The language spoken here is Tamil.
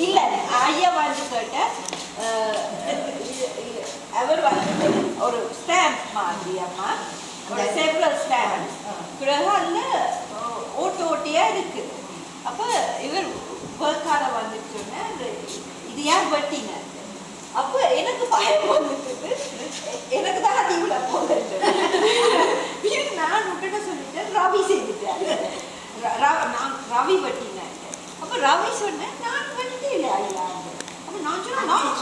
இல்ல ஐயா வந்து கேட்ட அவர் வந்து ஒரு ஸ்டாம்ப் மாதிரி அம்மா ஒரு செவரல் ஸ்டாம்ப் பிறகு அதுல ஓட்டு ஓட்டியா இருக்குது. அப்ப இவர் வேர்க்கார வந்துட்டு சொன்ன இது யார் வெட்டின. அப்ப எனக்கு பயம் வந்துட்டு எனக்கு தான் அது இவ்வளவு போகுது. நான் விட்டுட்டு சொல்லிட்டேன் ரவி செஞ்சுட்டேன். நான் ரவி வெட்டினேன். அப்ப ரவி சொன்னேன் நான் வெட்டிட்டே இல்லை ஐயா. அப்ப நான் சொன்னேன்